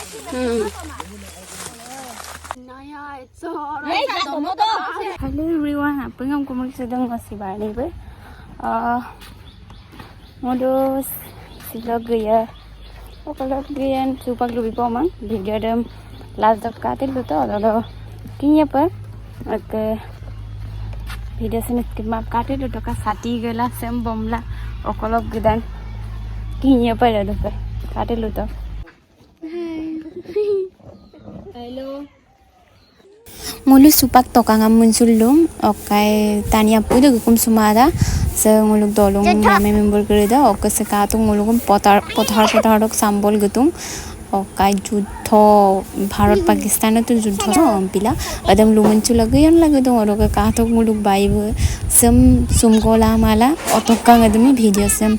Hello everyone, apa yang kamu sedang masih balik be? Modus silog gaya. Oh kalau gaya supak lebih pomang, video dem last dot katil tu ada kini apa? Oke, video sini skip map katil tu kan sati gala sem bomla. Oh kalau gidan kini apa ada tu katil tu. Hello. Mulu supak tokangam muncul dong, okai tanya pun tu kum sumada, se muluk dolong name member kerja, okai sekatung mulukum potar dok sambol getung, okai judho Bharat Pakistan itu judho so ampila, adam lu muncul lagi dong, okai katung muluk bayi sem sumkola mala, otokang adami video sem.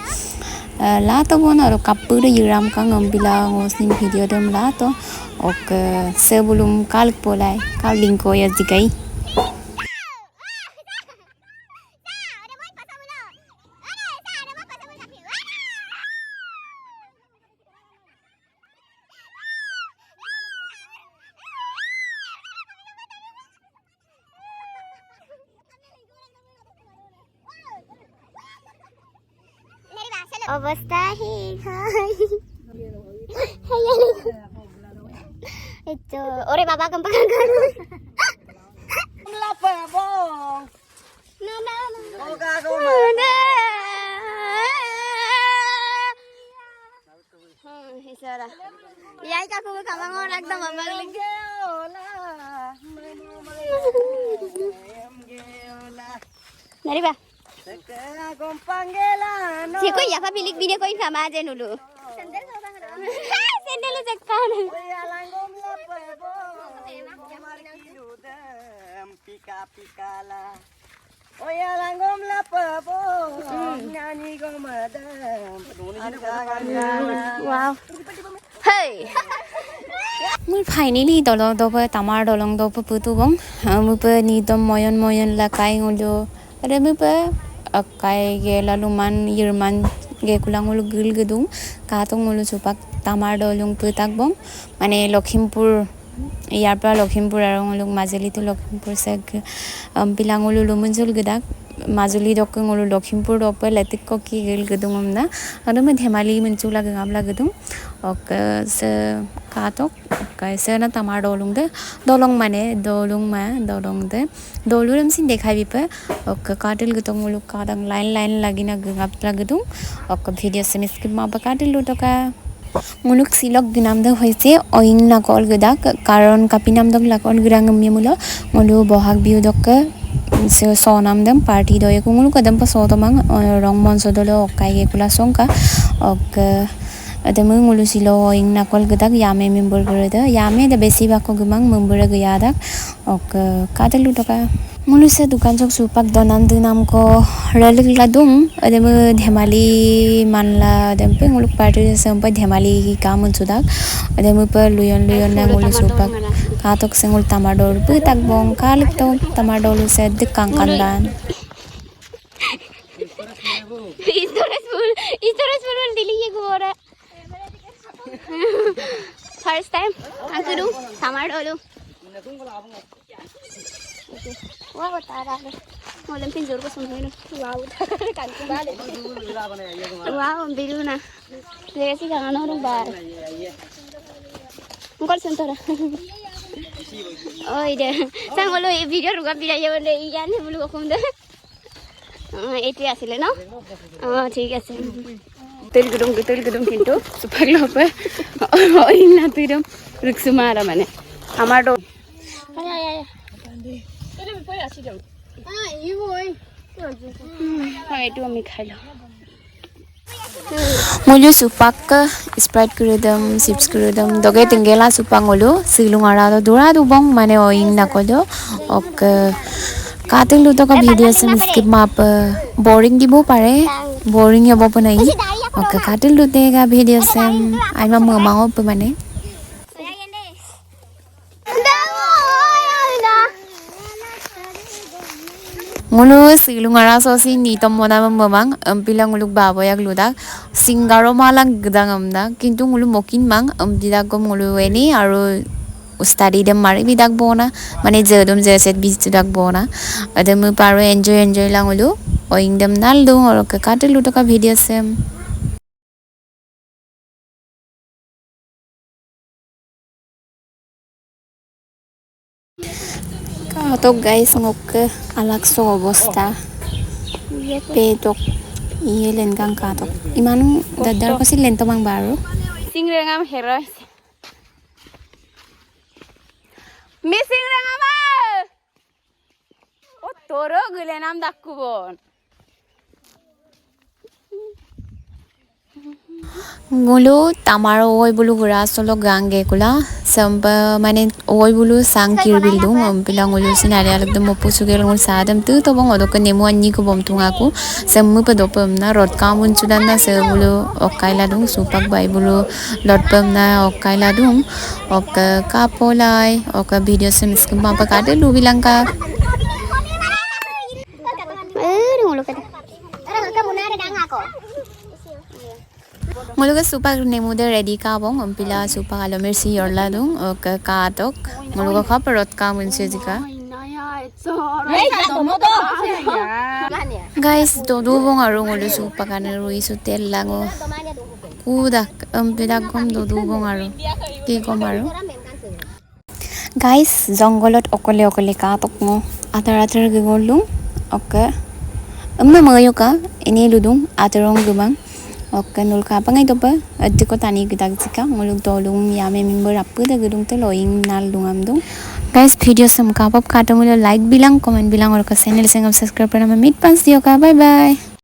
La to bona ro kapur yiram kang ambila ngosni video dem la to ok sebelum kal polai kal linko ya dikai অবস্থা হি itu ore baba gampang kan lapa bong na oga go mana hisara yai ka ko kamang ora ekdom amag linge ola nari ba si ko ya pa bilik bine ko sama aja nulu sendal cekkan pika pikala oya langom lapabo nyanyi gomadam wow hey mui finally dolong dopa tamar dolong dopa putu bong mu pe ni dom moyon la kai ngolo ade mu pe kai ge laluman yirman ge kulangulu gil gedung katung ngulu supak tamar dolong putak bong mane Lakhimpur ইয়াৰ পৰা লখিমপুৰ আৰু লোক মাজুলীটো Lakhimpur check পিলাঙুলু লুমুঞ্জুল গদাক Majuli দকঙুলু Lakhimpur দপ লতিক কি গেল গদুম না আৰু মই ধেমালি মঞ্চুলা গামলা গদুম অক সে কাটক কাইছে না তামাৰ দলং মানে দলং দে দলুৰম সিন দেখাই বিপে অক কাটেল গতঙুলু কাডং লাইন লাগিনা গাপলা গদুম অক ভিডিও সেমিস্ক মা কাটেল লুটকা muluk silok ginamda hoise oing nakol gedak karon kapinamdok lakon girangam mulo mulu bohag biu dokke se sonamdam party doye kumulu kadam pa sotomang rong monsodolo okai ge kula songka ok ademu mulu silo oing nakol gedak yame member gereda yame da besi bako gumang member geyadak ok kadelu doka mulu se dukan jok supak donan dinam ko ralik ladum ademu dhemali manla dempe muluk party sampai dhemali kam unsudak ademu per luyon na mulu supak katok sengul tamador pu tak bong kalik to tamador se dikang kandan Istorasful dili ye gora first time aku du tamador wow tara molam pinjor ko sumhoino wow kanku bale wow biru na resi gano ro ba ngol sentora oi de sangolo e video ruga birai bole iyan bulu kokum de এটি আসলে না ঠিক আছে তেল গদম কিন্তু সুপাগলো pay ওই না তুইরম রিক্সুমারা মানে আমার দো আয় এটা বিপই আসি যাও ই ওই এটু আমি খাইলো mulu supak sprite kuredam chips kuredam doge tingela supang ulu silung ara dura dubong mane oing nakodo ok kating lu to ka video sem skip map boring dibo pare boring hobo panai ok kating lu te ga video sem aima mamao pe mane ngulu silungara sosi ni tomona mamang ampilang nguluk baboyak ludak singaro malang gedang amda kintu ngulu mokin mang ambidak gom ngulu weni aru study dem mari bidak bona mane jedum jeset bidak bona ada mu paru enjoy lang ngulu oing dem naldung oro ke katilu to ka video sem katok guys ngok alakso অবস্থা petok ielen kang katok iman dadar ko silen to mang baru singrengam heroy missing rengama o toro gulenam dakkubon ngulu tamaro oi bulu gura solo gange kula samba mane oi bulu sang kir bildung bilang ngulu sinari alak dum pusu gel ngul sadam tu to bong odok nemu anni ko bom tunga ku sammu pa dopam na rot kamun sudan na se bulu okaila dung supak bai bulu lot pam na okaila dung ok kapolai ok video sem skim pa kade lu bilang ka ngulu ka ngulu ka supak nemu de ready ka bong ampila supak alo mercy yorla dung ok katok ngulu ka khaparot kamun se jika guys dodu bong aru ngulu supak ane rui su tel lango kudak ampila gom dodu bong aru ki gom aru guys jongolot okole katok ngo atar gigolung ok amma mayo ka ini ludung atarong gumang ok nul ka pangai to pa addi ko tani gidak jika nguluk dolung yame member apu da gudung te loing nal dungam dung guys video sam ka pap kato mulo like bilang comment bilang or ka channel sengam subscribe para ma meet pas dio ka bye bye